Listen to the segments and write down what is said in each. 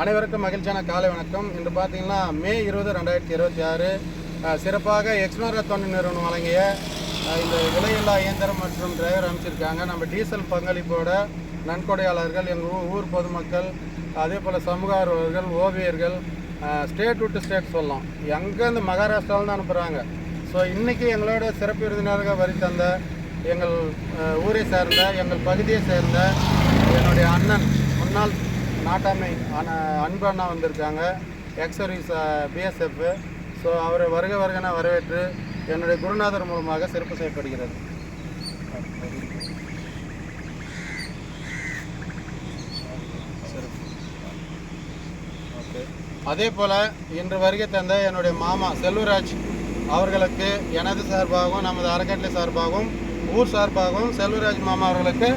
அனைவருக்கும் மகிழ்ச்சியான காலை வணக்கம். இன்று பார்த்தீங்கன்னா மே 20, 2026 சிறப்பாக எக்ஸ்ப்ளோரர் தொண்டு நிறுவனம் வழங்கிய இந்த விலையில்லா இயந்திரம் மற்றும் டிரைவர் அமைச்சிருக்காங்க. நம்ம டீசல் பங்களிப்போட நன்கொடையாளர்கள், எங்கள் ஊர் பொதுமக்கள், அதே போல் சமூக ஆர்வலர்கள், ஓவியர்கள், ஸ்டேட் விட்டு ஸ்டேட் சொல்லலாம், எங்கேருந்து மகாராஷ்டிராவில் தான் அனுப்புகிறாங்க. ஸோ இன்றைக்கி எங்களோட சிறப்பு விருந்தினராக வரி தந்த எங்கள் ஊரை சேர்ந்த, எங்கள் பகுதியை சேர்ந்த என்னுடைய அண்ணன், முன்னாள் நாட்டாமை அன்பு அண்ணா வந்திருக்காங்க, எக்ஸ் சர்வீஸ் பிஎஸ்எஃப். ஸோ அவரை வருகன வரவேற்று என்னுடைய குருநாதர் மூலமாக சிறப்பு செய்யப்படுகிறது. ஓகே. அதே போல் இன்று வருகை தந்த என்னுடைய மாமா செல்வராஜ் அவர்களுக்கு எனது சார்பாகவும் நமது அறக்கட்டளை சார்பாகவும் ஊர் சார்பாகவும் செல்வராஜ் மாமா அவர்களுக்கு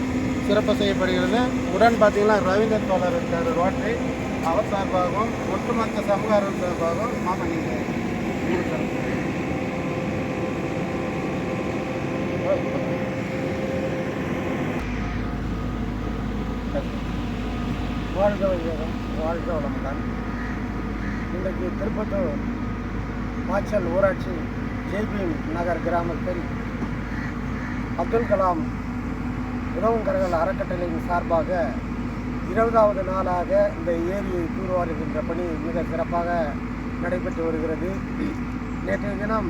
சிறப்பு செய்யப்படுகிறது. உடன் பார்த்தீங்கன்னா ரவீந்திரன் தோழர் இருக்கார், ரோட்டரி, அவர் சார்பாகவும் ஒட்டுமொத்த சமூக ஆர்வல் சார்பாகவும் மாமா நீங்கள் வாழ்க வையகம், வாழ்க வளமுடன். இன்றைக்கு திருப்பத்தூர் மாச்சல் ஊராட்சி ஜெய்பீம் நகர் கிராமத்தில் அப்துல் கலாம் உதவுங்கரங்கள் அறக்கட்டளையின் சார்பாக 20வது நாளாக இந்த ஏரியை தூர்வாருகின்ற பணி மிக சிறப்பாக நடைபெற்று வருகிறது. நேற்றைய தினம்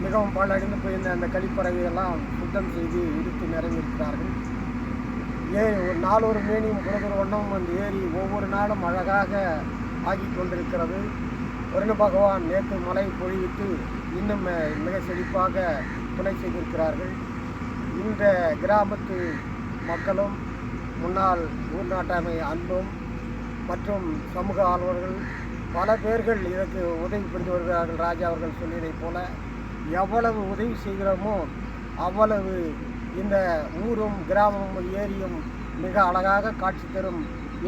மிகவும் பாழடைந்து போயிருந்த அந்த கழிப்பறையெல்லாம் சுத்தம் செய்து இடித்து நிறைவேற்றார்கள். ஒரு நாளொரு மேனியும் புறதொரு வண்ணமும் அந்த ஏரி ஒவ்வொரு நாளும் அழகாக ஆகி கொண்டிருக்கிறது. வருண பகவான் நேற்று மழை பொழிவிட்டு இன்னும் மிக செழிப்பாக துணை செய்திருக்கிறார்கள். இந்த கிராமத்து மக்களும் முன்னாள் ஊர் நாட்டாமை அன்பும் மற்றும் சமூக ஆர்வலர்கள் பல பேர்கள் இதற்கு உதவி புரிந்து வருகிறார்கள். ராஜா அவர்கள் சொல்லியதைப் போல எவ்வளவு உதவி செய்கிறோமோ அவ்வளவு இந்த ஊரும் கிராமமும் ஏரியும் மிக அழகாக காட்சி தரும்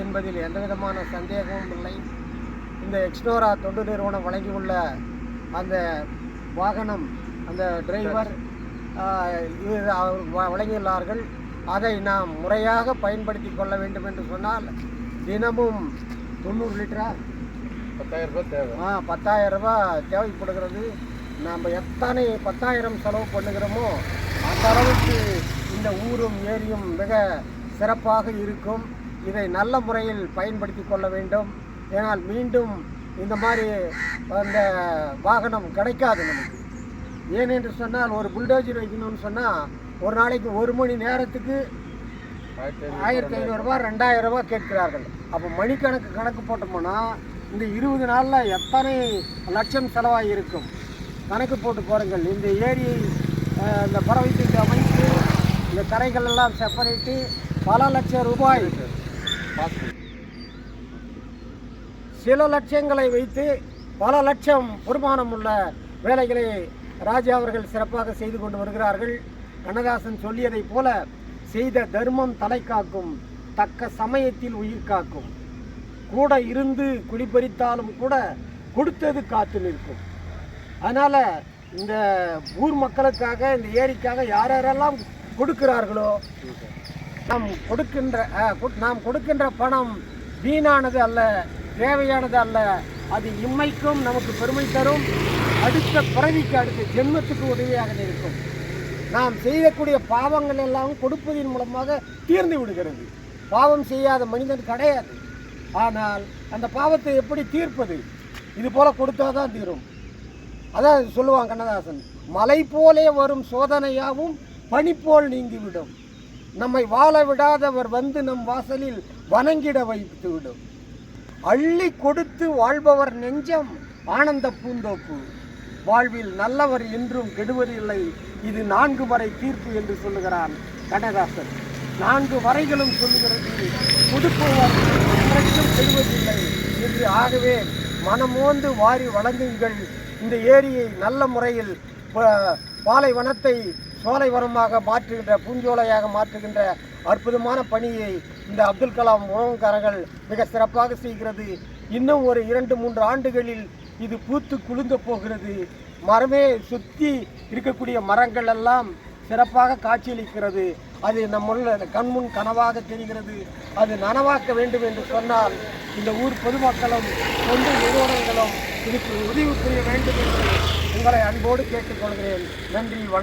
என்பதில் எந்த விதமான சந்தேகமும் இல்லை. இந்த எக்ஸ்ப்ளோரா தொண்டு நிறுவனம் வழங்கியுள்ள அந்த வாகனம், அந்த டிரைவர் வழங்கியுள்ளார்கள். அதை நாம் முறையாக பயன்படுத்தி கொள்ள வேண்டும் என்று சொன்னால் தினமும் 90 லிட்டரா 10,000 ரூபாய் தேவை. 10,000 ரூபாய் தேவைப்படுகிறது. நம்ம எத்தனை 10,000 செலவு பண்ணுகிறோமோ அந்த அளவுக்கு இந்த ஊரும் ஏரியும் மிக சிறப்பாக இருக்கும். இதை நல்ல முறையில் பயன்படுத்தி கொள்ள வேண்டும். ஏனால் மீண்டும் இந்த மாதிரி அந்த வாகனம் கிடைக்காது நமக்கு. ஏனென்று சொன்னால் ஒரு புல்டோஜர் வைக்கணும்னு சொன்னால் ஒரு நாளைக்கு 1 மணி நேரத்துக்கு 1,500 ரூபாய் 2,000 ரூபாய் கேட்கிறார்கள். அப்போ கணக்கு போட்டோம்னா இந்த 20 நாளில் எத்தனை லட்சம் செலவாகி இருக்கும் கணக்கு போட்டு போகிறீங்கள். இந்த ஏரியை இந்த பறவைக்கு அமைத்து இந்த கரைகள் எல்லாம் செப்பரேட்டு பல லட்சம் ரூபாய், சில லட்சங்களை வைத்து பல லட்சம் வருமானம் உள்ள வேலைகளை ராஜா அவர்கள் சிறப்பாக செய்து கொண்டு வருகிறார்கள். கண்ணதாசன் சொல்லியதைப் போல செய்த தர்மம் தலை காக்கும், தக்க சமயத்தில் உயிர் காக்கும், கூட இருந்து குடிபறித்தாலும் கூட கொடுத்தது காத்து நிற்கும். அதனால் இந்த ஊர் மக்களுக்காக, இந்த ஏரிக்காக யாரெல்லாம் கொடுக்கிறார்களோ நாம் கொடுக்கின்ற பணம் வீணானது அல்ல, தேவையானது அல்ல. அது இம்மைக்கும் நமக்கு பெருமை தரும், அடுத்த பிறவிக்கு, அடுத்த ஜென்மத்துக்கு உதவியாக இருக்கும். நாம் செய்யக்கூடிய பாவங்கள் எல்லாம் கொடுப்பதன் மூலமாக தீர்ந்து விடுகிறது. பாவம் செய்யாத மனிதன் கிடையாது. ஆனால் அந்த பாவத்தை எப்படி தீர்ப்பது? இது போல கொடுத்தாதான் தீரும். அதான் சொல்லுவாங்க கண்ணதாசன், மலை போலே வரும் சோதனையாகவும் பனி போல் நீங்கிவிடும், நம்மை வாழ விடாதவர் வந்து நம் வாசலில் வணங்கிட வைத்து விடும், அள்ளி கொடுத்து வாழ்பவர் நெஞ்சம் ஆனந்த பூந்தோப்பு, வாழ்வில் நல்லவர் என்றும் கெடுவதில்லை, இது 4 வரை தீர்ப்பு என்று சொல்லுகிறான் கண்ணதாசன். 4 வரைகளும் சொல்லுகிறது, கொடுப்பவர் என்றைக்கும் கெடுவதில்லை என்று. ஆகவே மனமோந்து வாரி வழங்குங்கள். இந்த ஏரியை நல்ல முறையில் பாலைவனத்தை சோலைவனமாக மாற்றுகின்ற, பூஞ்சோலையாக மாற்றுகின்ற அற்புதமான பணியை இந்த அப்துல் கலாம் உணவுக்காரர்கள் மிக சிறப்பாக செய்கிறது. இன்னும் ஒரு 2-3 ஆண்டுகளில் இது பூத்து குலுங்க போகிறது. மரமே சுற்றி இருக்கக்கூடிய மரங்கள் எல்லாம் சிறப்பாக காட்சியளிக்கிறது. அது நம்முள்ள கண்முன் கனவாக தெரிகிறது. அது நனவாக்க வேண்டும் என்று சொன்னால் இந்த ஊர் பொதுமக்களும் தொண்டு நிறுவனங்களும் இதுக்கு உதவி புரிய வேண்டும் என்று உங்களை அன்போடு கேட்டுக்கொள்கிறேன். நன்றி, வணக்கம்.